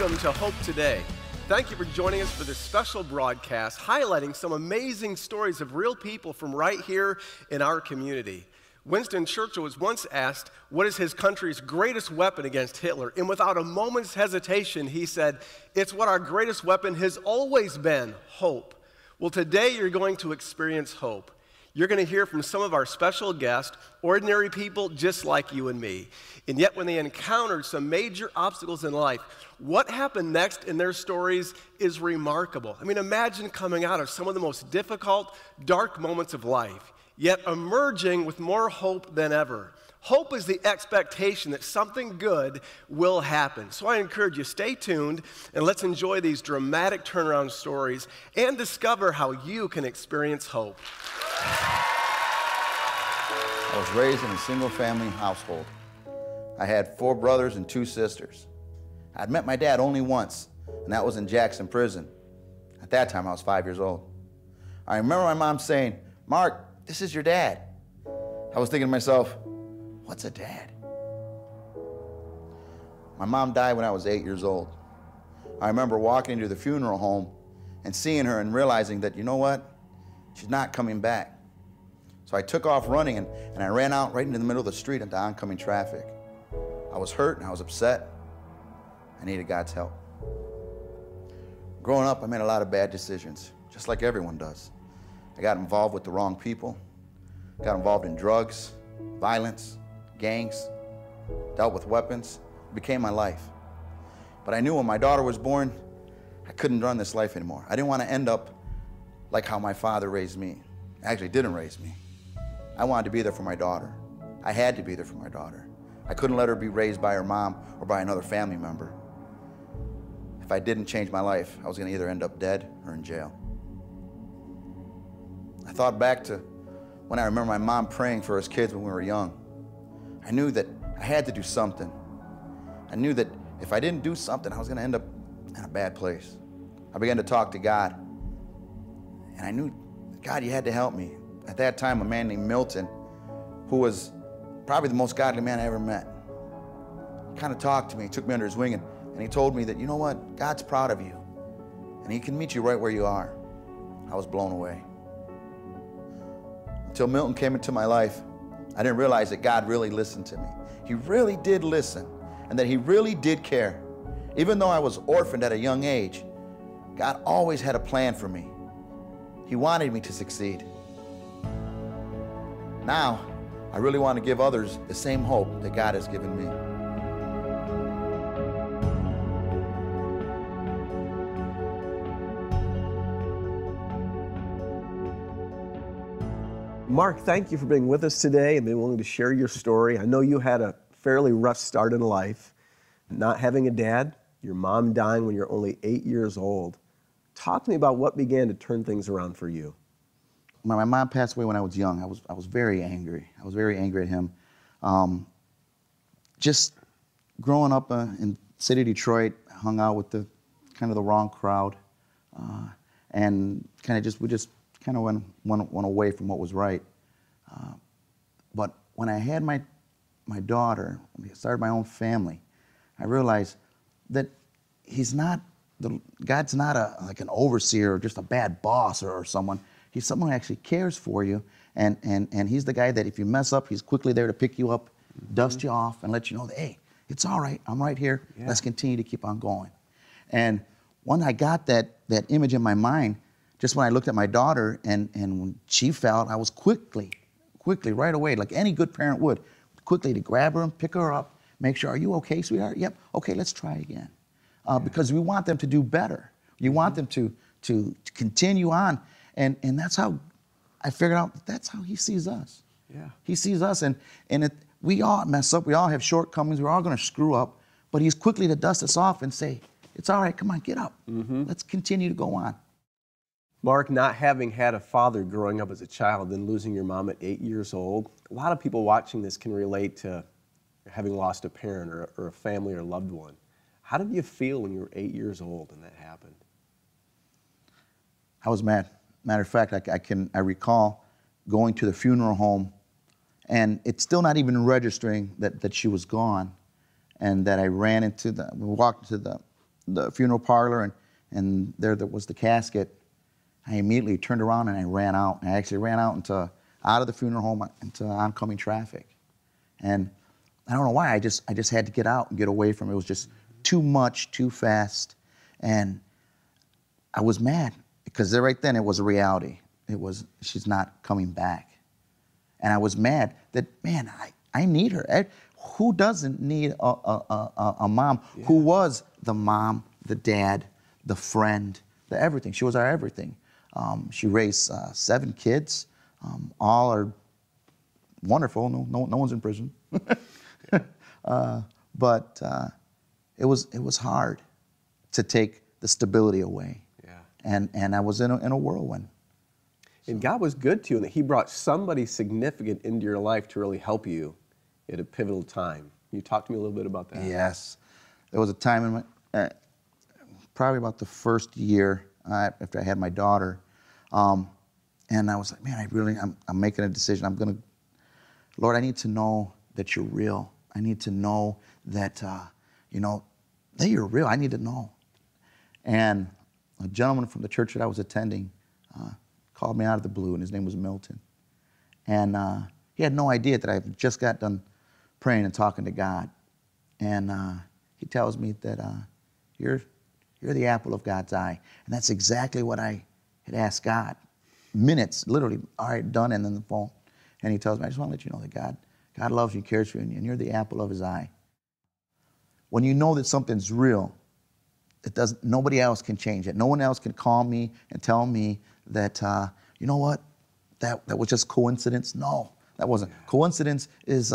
Welcome to Hope Today. Thank you for joining us for this special broadcast highlighting some amazing stories of real people from right here in our community. Winston Churchill was once asked, what is his country's greatest weapon against Hitler? And without a moment's hesitation, he said, it's what our greatest weapon has always been, hope. Well, today you're going to experience hope. You're going to hear from some of our special guests, ordinary people just like you and me. And yet when they encountered some major obstacles in life, what happened next in their stories is remarkable. I mean, imagine coming out of some of the most difficult, dark moments of life, yet emerging with more hope than ever. Hope is the expectation that something good will happen. So I encourage you, stay tuned, and let's enjoy these dramatic turnaround stories and discover how you can experience hope. I was raised in a single-family household. I had 4 brothers and 2 sisters. I'd met my dad only once, and that was in Jackson Prison. At that time, I was 5 years old. I remember my mom saying, "Mark, this is your dad." I was thinking to myself, what's a dad? My mom died when I was 8 years old. I remember walking into the funeral home and seeing her and realizing that, you know what? She's not coming back. So I took off running and I ran out right into the middle of the street into oncoming traffic. I was hurt and I was upset. I needed God's help. Growing up, I made a lot of bad decisions, just like everyone does. I got involved with the wrong people, got involved in drugs, violence, gangs, dealt with weapons. It became my life. But I knew when my daughter was born, I couldn't run this life anymore. I didn't want to end up like how my father raised me. Actually, didn't raise me. I wanted to be there for my daughter. I had to be there for my daughter. I couldn't let her be raised by her mom or by another family member. If I didn't change my life, I was going to either end up dead or in jail. I thought back to when I remember my mom praying for us kids when we were young. I knew that I had to do something. I knew that if I didn't do something, I was going to end up in a bad place. I began to talk to God. And I knew, God, you had to help me. At that time, a man named Milton, who was probably the most godly man I ever met, kind of talked to me, took me under his wing, and he told me that, you know what, God's proud of you, and he can meet you right where you are. I was blown away. Until Milton came into my life, I didn't realize that God really listened to me. He really did listen, and that he really did care. Even though I was orphaned at a young age, God always had a plan for me. He wanted me to succeed. Now, I really want to give others the same hope that God has given me. Mark, thank you for being with us today and being willing to share your story. I know you had a fairly rough start in life, not having a dad, your mom dying when you're only 8 years old. Talk to me about what began to turn things around for you. When my mom passed away when I was young, I was very angry. I was very angry at him. Just growing up in city Detroit, hung out with the kind of the wrong crowd, and we just went away from what was right. But when I had my daughter, when I started my own family, I realized that God's not like an overseer or just a bad boss or someone. He's someone who actually cares for you, and he's the guy that if you mess up, he's quickly there to pick you up, dust you off, and let you know that, hey, it's all right, I'm right here, let's continue to keep on going. And when I got that image in my mind, just when I looked at my daughter and when she fell, I was quickly, right away, like any good parent would, quickly to grab her and pick her up, make sure, are you okay, sweetheart? Yep, okay, let's try again. Because we want them to do better. You want them to continue on. And that's how I figured out that's how he sees us. Yeah. He sees us, and we all mess up. We all have shortcomings. We're all going to screw up. But he's quickly to dust us off and say, it's all right, come on, get up. Let's continue to go on. Mark, not having had a father growing up as a child and losing your mom at 8 years old, a lot of people watching this can relate to having lost a parent or a family or loved one. How did you feel when you were 8 years old and that happened? I was mad. Matter of fact, I recall going to the funeral home, and it's still not even registering that she was gone, and that I walked into the funeral parlor, and there was the casket, I immediately turned around and I ran out. I actually ran out out of the funeral home into oncoming traffic. And I don't know why, I just had to get out and get away from it. It was just too much, too fast. And I was mad because right then it was a reality. She's not coming back. And I was mad that, man, I need her. Who doesn't need a mom who was the mom, the dad, the friend, the everything? She was our everything. She raised 7 kids. All are wonderful. No one's in prison. But it was hard to take the stability away. Yeah. And I was in a whirlwind. And God was good to you, and that He brought somebody significant into your life to really help you at a pivotal time. Can you talk to me a little bit about that? Yes. There was a time in probably about the first year after I had my daughter, and I was like, man, I'm making a decision. Lord, I need to know that you're real. I need to know that, that you're real. I need to know. And a gentleman from the church that I was attending called me out of the blue, and his name was Milton. And he had no idea that I just got done praying and talking to God. And he tells me that you're the apple of God's eye. And that's exactly what I had asked God. Minutes, literally, all right, done, and then the phone. And he tells me, I just want to let you know that God loves you, cares for you, and you're the apple of His eye. When you know that something's real, nobody else can change it. No one else can call me and tell me that, you know what, that was just coincidence. No, that wasn't. Coincidence is,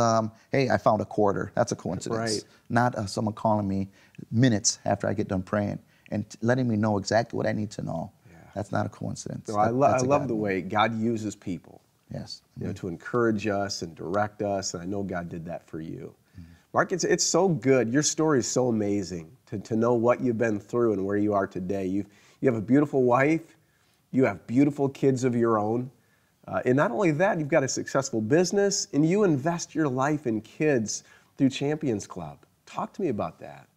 hey, I found a quarter. That's a coincidence. Right. Not someone calling me minutes after I get done praying and letting me know exactly what I need to know. Yeah. That's not a coincidence. No, I love the way God uses people. Yes. To encourage us and direct us, and I know God did that for you. Mm-hmm. Mark, it's so good. Your story is so amazing to know what you've been through and where you are today. You have a beautiful wife. You have beautiful kids of your own. And not only that, you've got a successful business, and you invest your life in kids through Champions Club. Talk to me about that.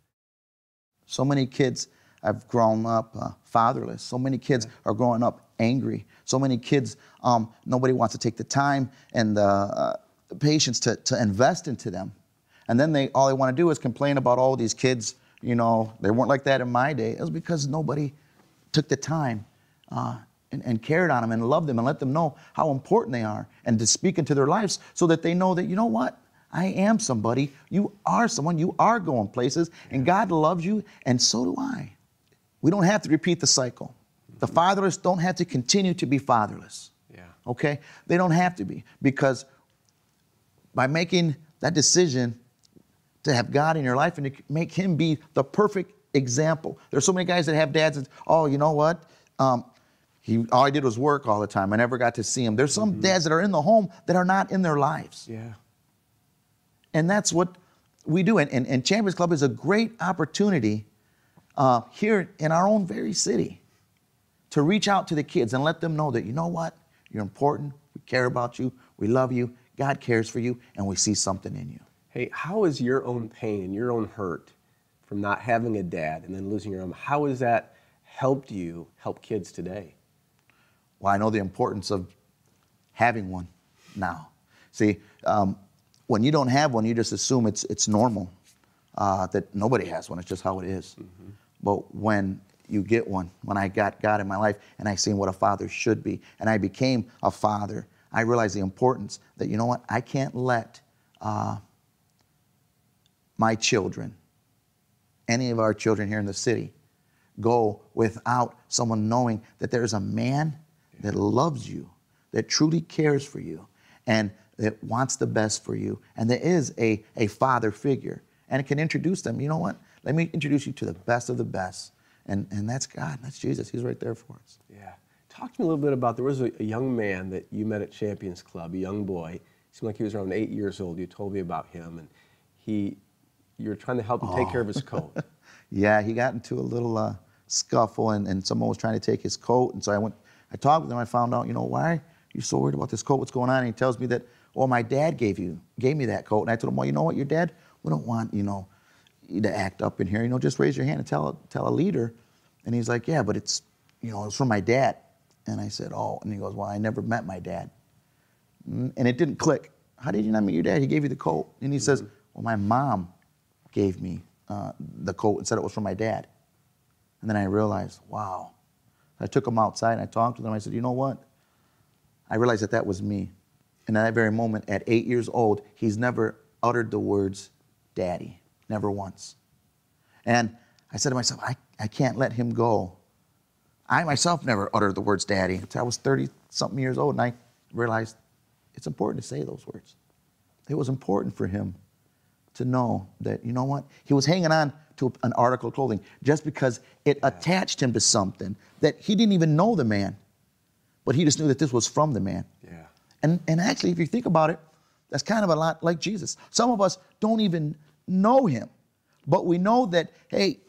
So many kids have grown up fatherless. So many kids are growing up angry. So many kids, nobody wants to take the time and the patience to invest into them. And then all they want to do is complain about all these kids, they weren't like that in my day. It was because nobody took the time and cared on them and loved them and let them know how important they are and to speak into their lives so that they know that, you know what? I am somebody. You are someone. You are going places, and God loves you, and so do I. We don't have to repeat the cycle. The fatherless don't have to continue to be fatherless. Yeah. Okay? They don't have to be, because by making that decision to have God in your life and to make Him be the perfect example. There's so many guys that have dads that, oh, you know what? All I did was work all the time. I never got to see him. There's some dads that are in the home that are not in their lives. Yeah. And that's what we do. And Champions Club is a great opportunity here in our own very city to reach out to the kids and let them know that, you know what? You're important. We care about you. We love you. God cares for you. And we see something in you. Hey, how is your own pain, your own hurt from not having a dad and then losing your mom, how has that helped you help kids today? Well, I know the importance of having one now. See, when you don't have one, you just assume it's normal, that nobody has one. It's just how it is. Mm-hmm. But when you get one, when I got God in my life and I seen what a father should be, and I became a father, I realized the importance that, you know what, I can't let my children, any of our children here in the city, go without someone knowing that there's a man that loves you, that truly cares for you, and that wants the best for you, and there is a father figure, and it can introduce them. You know what? Let me introduce you to the best of the best, and that's God, that's Jesus. He's right there for us. Yeah. Talk to me a little bit about, there was a young man that you met at Champions Club, a young boy. He seemed like he was around 8 years old. You told me about him, and you were trying to help him take care of his coat. Yeah, he got into a little scuffle, and someone was trying to take his coat, and so I talked with him. I found out, why are you so worried about this coat? What's going on? And he tells me that, well, my dad gave me that coat. And I told him, well, you know what, your dad, we don't want, you to act up in here, just raise your hand and tell a leader. And he's like, yeah, but it's from my dad. And I said, oh. And he goes, well, I never met my dad. And it didn't click. How did you not meet your dad? He gave you the coat. And he says, well, my mom gave me the coat and said it was from my dad. And then I realized, wow. I took him outside and I talked to them. I said, you know what? I realized that was me. And at that very moment, at 8 years old, he's never uttered the words, Daddy, never once. And I said to myself, I can't let him go. I myself never uttered the words Daddy until I was 30-something years old, and I realized it's important to say those words. It was important for him to know that, you know what? He was hanging on to an article of clothing just because it attached him to something that he didn't even know the man, but he just knew that this was from the man. Yeah. And actually, if you think about it, that's kind of a lot like Jesus. Some of us don't even know him, but we know that, hey,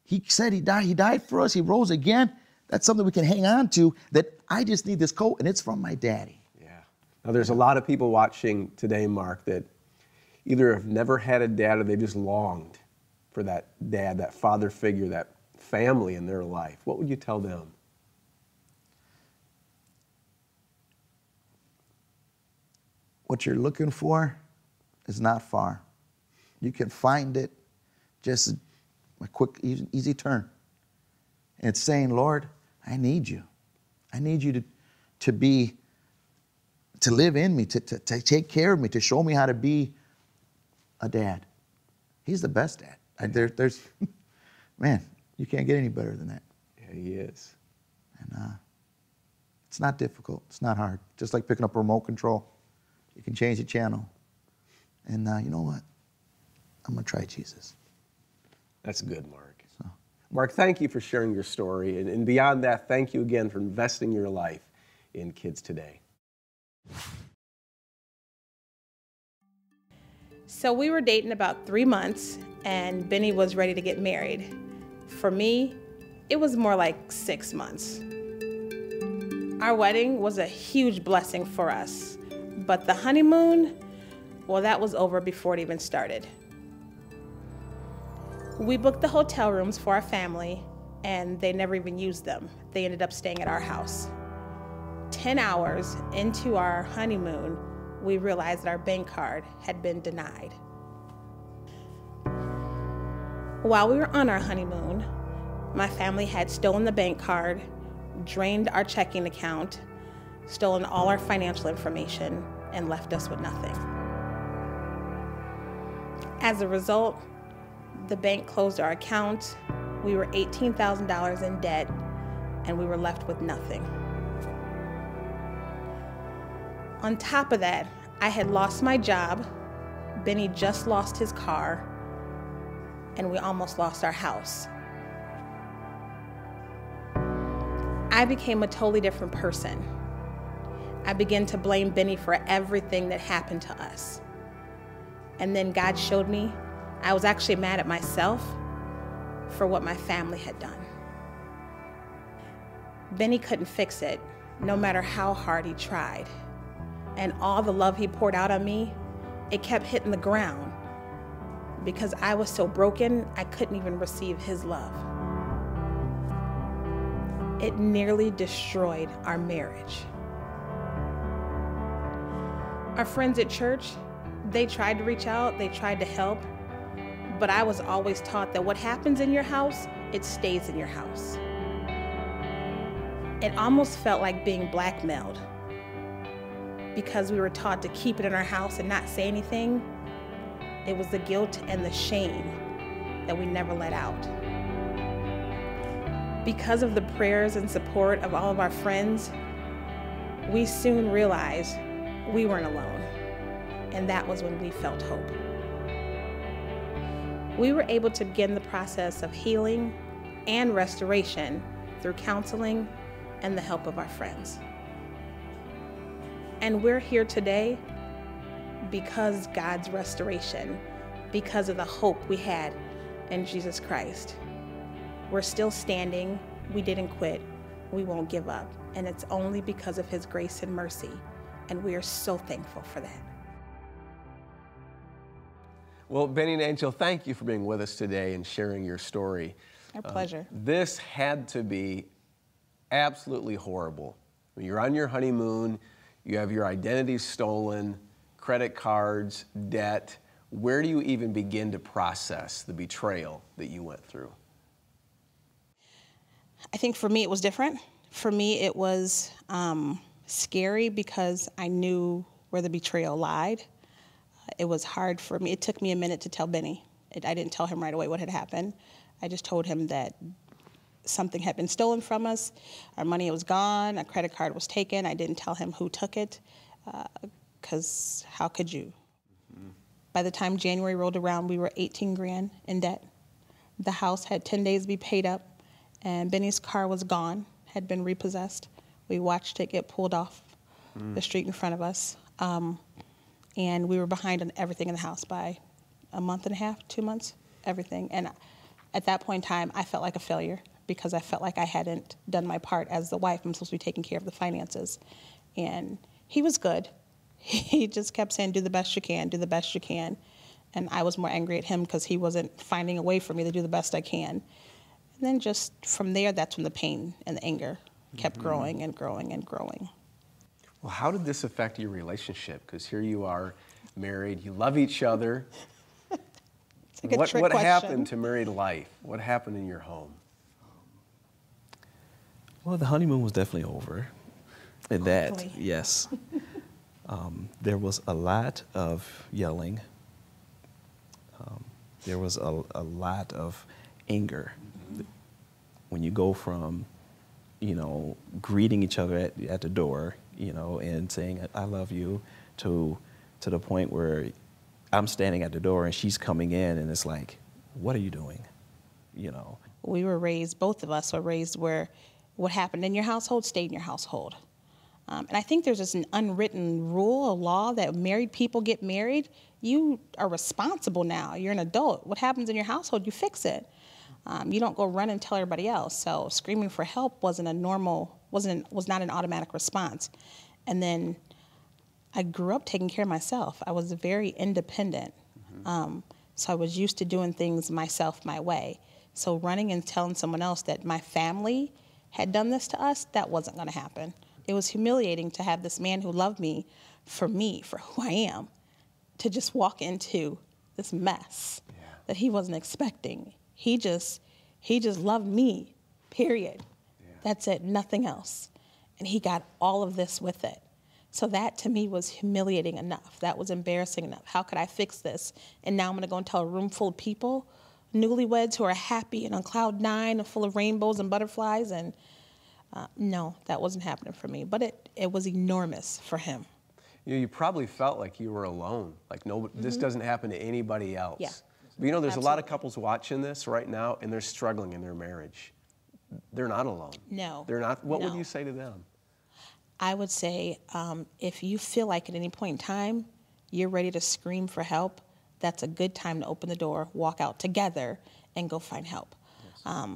he said he died for us, he rose again. That's something we can hang on to, that I just need this coat, and it's from my daddy. Yeah. Now, there's a lot of people watching today, Mark, that either have never had a dad or they just longed for that dad, that father figure, that family in their life. What would you tell them? What you're looking for is not far. You can find it just a quick, easy turn. And it's saying, Lord, I need you. I need you to live in me, to take care of me, to show me how to be a dad. He's the best dad. There's, man, you can't get any better than that. Yeah, he is. And it's not difficult. It's not hard. Just like picking up a remote control. You can change the channel. And you know what? I'm going to try Jesus. That's good, Mark. So. Mark, thank you for sharing your story. And beyond that, thank you again for investing your life in kids today. So we were dating about 3 months, and Benny was ready to get married. For me, it was more like 6 months. Our wedding was a huge blessing for us. But the honeymoon, well, that was over before it even started. We booked the hotel rooms for our family, and they never even used them. They ended up staying at our house. 10 hours into our honeymoon, we realized that our bank card had been denied. While we were on our honeymoon, my family had stolen the bank card, drained our checking account, stolen all our financial information, and left us with nothing. As a result, the bank closed our account, we were $18,000 in debt, and we were left with nothing. On top of that, I had lost my job, Benny just lost his car, and we almost lost our house. I became a totally different person. I began to blame Benny for everything that happened to us. And then God showed me I was actually mad at myself for what my family had done. Benny couldn't fix it, no matter how hard he tried. And all the love he poured out on me, it kept hitting the ground because I was so broken, I couldn't even receive his love. It nearly destroyed our marriage. Our friends at church, they tried to reach out, they tried to help, but I was always taught that what happens in your house, it stays in your house. It almost felt like being blackmailed because we were taught to keep it in our house and not say anything. It was the guilt and the shame that we never let out. Because of the prayers and support of all of our friends, we soon realized we weren't alone, and that was when we felt hope. We were able to begin the process of healing and restoration through counseling and the help of our friends. And we're here today because God's restoration, because of the hope we had in Jesus Christ. We're still standing, we didn't quit, we won't give up, and it's only because of His grace and mercy. And we are so thankful for that. Well, Benny and Angel, thank you for being with us today and sharing your story. Our pleasure. This had to be absolutely horrible. You're on your honeymoon, you have your identity stolen, credit cards, debt. Where do you even begin to process the betrayal that you went through? I think for me it was different. For me it was scary because I knew where the betrayal lied. It was hard for me. It took me a minute to tell Benny. I didn't tell him right away what had happened. I just told him that something had been stolen from us. Our money was gone. A credit card was taken. I didn't tell him who took it because how could you? Mm-hmm. By the time January rolled around, we were 18 grand in debt. The house had 10 days to be paid up, and Benny's car was gone, had been repossessed. We watched it get pulled off the street in front of us. And we were behind on everything in the house by a month and a half, 2 months, everything. And at that point in time, I felt like a failure because I felt like I hadn't done my part as the wife. I'm supposed to be taking care of the finances. And he was good. He just kept saying, do the best you can, do the best you can. And I was more angry at him because he wasn't finding a way for me to do the best I can. And then just from there, that's when the pain and the anger kept growing and growing and growing. Well, how did this affect your relationship? Because here you are, married, you love each other. It's like a trick what question. happened to married life? What happened in your home? Well, the honeymoon was definitely over. And that, Hopefully. yes. There was a lot of yelling. There was a lot of anger. When you go from, greeting each other at the door, and saying, I love you, to the point where I'm standing at the door and she's coming in and it's like, what are you doing? We were raised, both of us were raised where what happened in your household stayed in your household. And I think there's just an unwritten rule, a law that married people get married. You are responsible now. You're an adult. What happens in your household, you fix it. You don't go run and tell everybody else. So screaming for help was not an automatic response. And then I grew up taking care of myself. I was very independent. So I was used to doing things myself, my way. So running and telling someone else that my family had done this to us, that wasn't going to happen. It was humiliating to have this man who loved me, for who I am, to just walk into this mess that he wasn't expecting. He just loved me, period. Yeah. That's it, nothing else. And he got all of this with it. So that to me was humiliating enough. That was embarrassing enough. How could I fix this? And now I'm gonna go and tell a room full of people, newlyweds who are happy and on cloud nine and full of rainbows and butterflies. And no, that wasn't happening for me. But it was enormous for him. You probably felt like you were alone. Like this doesn't happen to anybody else. Yeah. But there's a lot of couples watching this right now and they're struggling in their marriage. They're not alone. No. They're not. What No. would you say to them? I would say if you feel like at any point in time you're ready to scream for help, that's a good time to open the door, walk out together, and go find help. Yes.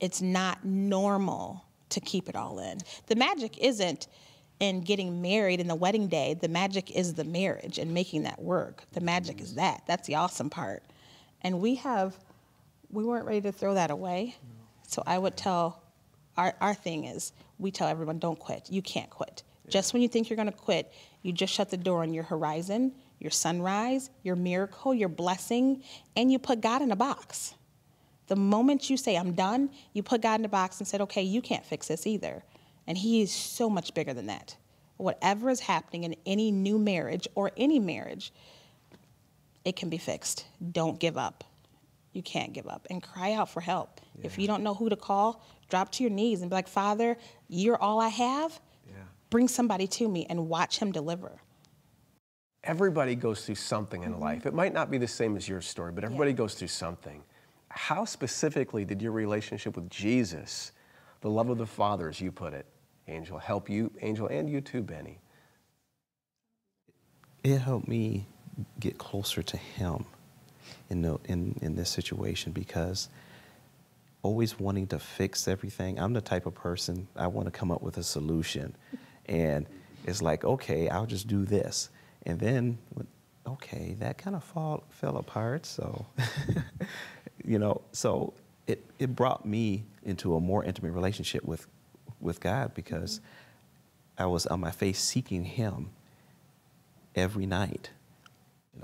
It's not normal to keep it all in. The magic isn't in getting married in the wedding day. The magic is the marriage and making that work. The magic is that. That's the awesome part. And we weren't ready to throw that away. So I would tell, our thing is, we tell everyone, don't quit. You can't quit. Yeah. Just when you think you're gonna quit, you just shut the door on your horizon, your sunrise, your miracle, your blessing, and you put God in a box. The moment you say, I'm done, you put God in a box and said, okay, you can't fix this either. And he is so much bigger than that. Whatever is happening in any new marriage or any marriage, it can be fixed. Don't give up. You can't give up. And cry out for help. Yeah. If you don't know who to call, drop to your knees and be like, Father, you're all I have. Yeah. Bring somebody to me and watch him deliver. Everybody goes through something in life. It might not be the same as your story, but everybody goes through something. How specifically did your relationship with Jesus, the love of the Father, as you put it, Angel, help you, Angel, and you too, Benny? It helped me get closer to him in this situation, because always wanting to fix everything. I'm the type of person, I want to come up with a solution. And it's like, okay, I'll just do this. And then, okay, that kind of fell apart. So, so it brought me into a more intimate relationship with God, because I was on my face seeking Him every night.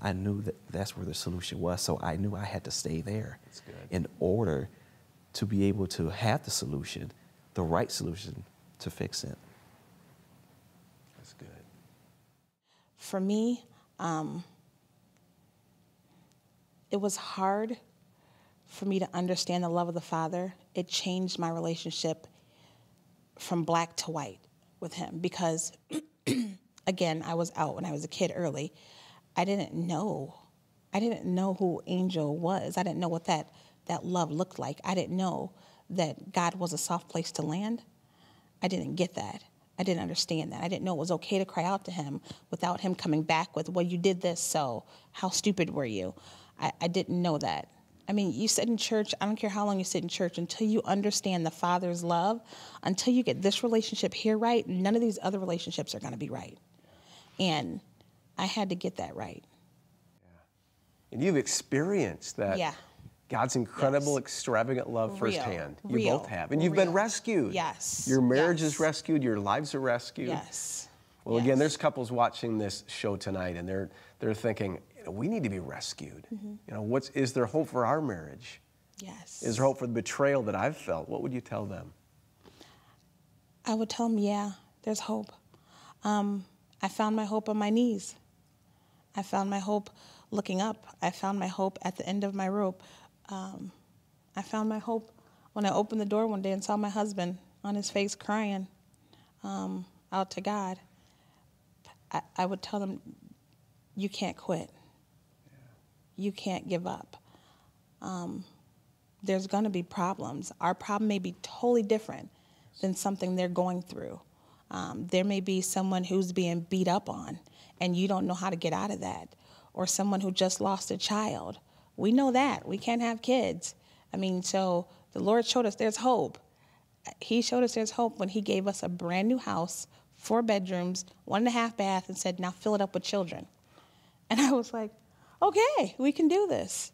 I knew that that's where the solution was, so I knew I had to stay there in order to be able to have the solution, the right solution to fix it. That's good. For me, it was hard for me to understand the love of the Father. It changed my relationship from black to white with Him, because, again, I was out when I was a kid early. I didn't know who Angel was. I didn't know what that love looked like. I didn't know that God was a soft place to land. I didn't get that. I didn't understand that. I didn't know it was okay to cry out to Him without Him coming back with, well, you did this, so how stupid were you? I didn't know that. I mean, you sit in church, I don't care how long you sit in church, until you understand the Father's love, until you get this relationship here right, none of these other relationships are going to be right. And I had to get that right. Yeah. And you've experienced that. Yeah. God's incredible, extravagant love firsthand. You Real. both have. And you've been rescued. Yes. Your marriage Yes. is rescued. Your lives are rescued. Yes. Well, Yes. again, there's couples watching this show tonight, and they're thinking, we need to be rescued. Is there hope for our marriage? Yes. Is there hope for the betrayal that I've felt? What would you tell them? I would tell them, yeah, there's hope. I found my hope on my knees. I found my hope looking up. I found my hope at the end of my rope. I found my hope when I opened the door one day and saw my husband on his face crying out to God. I would tell them, you can't quit. You can't give up. There's going to be problems. Our problem may be totally different than something they're going through. There may be someone who's being beat up on, and you don't know how to get out of that, or someone who just lost a child. We know that. We can't have kids. I mean, so the Lord showed us there's hope. He showed us there's hope when He gave us a brand new house, 4 bedrooms, 1.5 bath, and said, now fill it up with children. And I was like, okay, we can do this.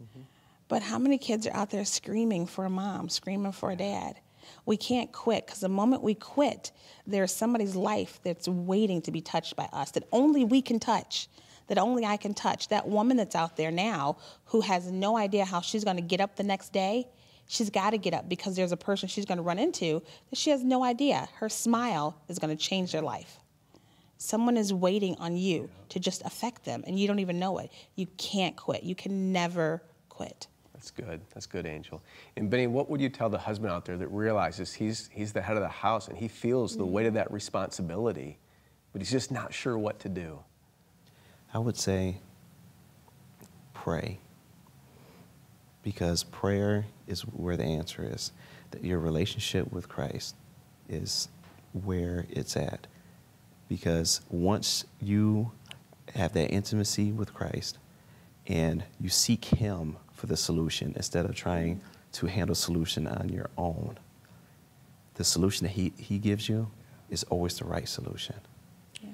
But how many kids are out there screaming for a mom, screaming for a dad? We can't quit, because the moment we quit, there's somebody's life that's waiting to be touched by us, that only we can touch, that only I can touch. That woman that's out there now who has no idea how she's going to get up the next day, she's got to get up, because there's a person she's going to run into that she has no idea. Her smile is going to change their life. Someone is waiting on you to just affect them, and you don't even know it. You can't quit. You can never quit. That's good. That's good, Angel. And Benny, what would you tell the husband out there that realizes he's the head of the house and he feels the weight of that responsibility, but he's just not sure what to do? I would say pray, because prayer is where the answer is. That your relationship with Christ is where it's at. Because once you have that intimacy with Christ and you seek Him for the solution instead of trying to handle solution on your own, the solution that He gives you is always the right solution. Yeah.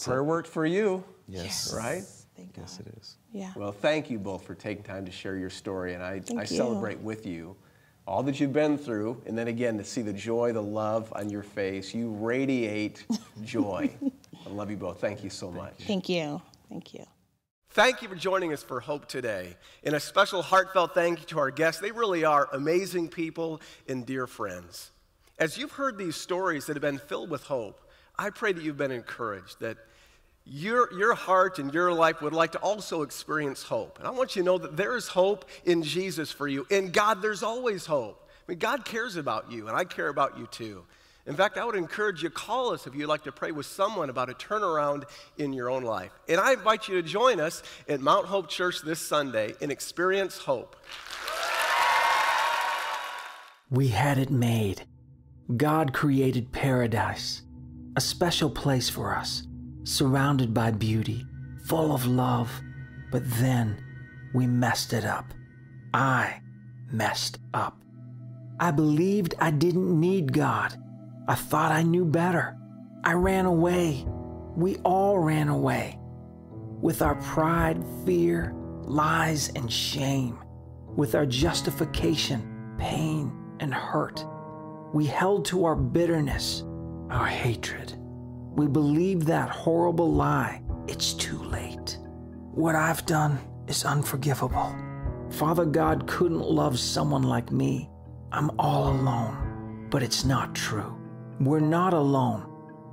Prayer worked for you. Yes. Right? Thank Yes, God. it is. Yeah. Well, thank you both for taking time to share your story, and I Thank you. celebrate with you all that you've been through, and then again to see the joy, the love on your face. You radiate joy. I love you both. Thank you so much. Thank you. Thank you. Thank you for joining us for Hope Today. And a special heartfelt thank you to our guests. They really are amazing people and dear friends. As you've heard these stories that have been filled with hope, I pray that you've been encouraged, that your heart and your life would like to also experience hope. And I want you to know that there is hope in Jesus for you. In God, there's always hope. I mean, God cares about you, and I care about you too. In fact, I would encourage you, call us if you'd like to pray with someone about a turnaround in your own life. And I invite you to join us at Mount Hope Church this Sunday and experience hope. We had it made. God created paradise, a special place for us, surrounded by beauty, full of love. But then we messed it up. I messed up. I believed I didn't need God. I thought I knew better. I ran away. We all ran away. with our pride, fear, lies, and shame, with our justification, pain, and hurt. We held to our bitterness, our hatred. We believed that horrible lie, it's too late. What I've done is unforgivable. Father God couldn't love someone like me. I'm all alone. But it's not true. We're not alone.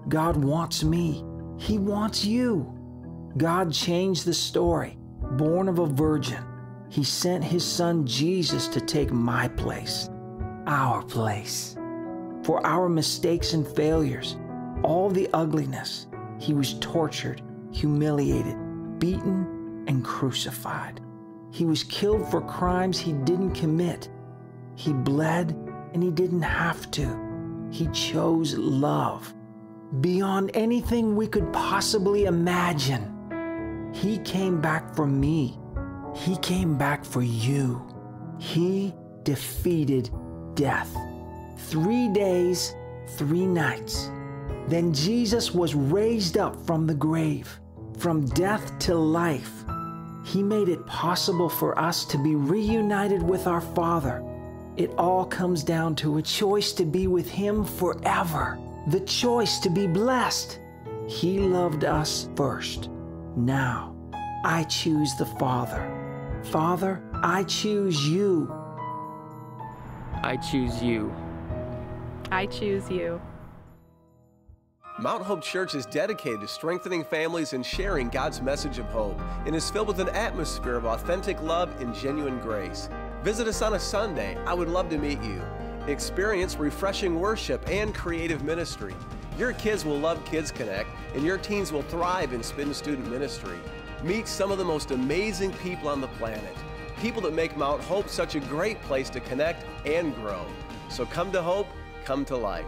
God wants me. He wants you. God changed the story. Born of a virgin, He sent His Son Jesus to take my place, our place. For our mistakes and failures, all the ugliness, He was tortured, humiliated, beaten, and crucified. He was killed for crimes He didn't commit. He bled, and He didn't have to. He chose love beyond anything we could possibly imagine. He came back for me. He came back for you. He defeated death. 3 days, 3 nights. Then Jesus was raised up from the grave, from death to life. He made it possible for us to be reunited with our Father. It all comes down to a choice to be with Him forever, the choice to be blessed. He loved us first. Now, I choose the Father. Father, I choose you. I choose you. I choose you. Mount Hope Church is dedicated to strengthening families and sharing God's message of hope, and is filled with an atmosphere of authentic love and genuine grace. Visit us on a Sunday. I would love to meet you. Experience refreshing worship and creative ministry. Your kids will love Kids Connect, and your teens will thrive in Spin Student Ministry. Meet some of the most amazing people on the planet, people that make Mount Hope such a great place to connect and grow. So come to Hope, come to life.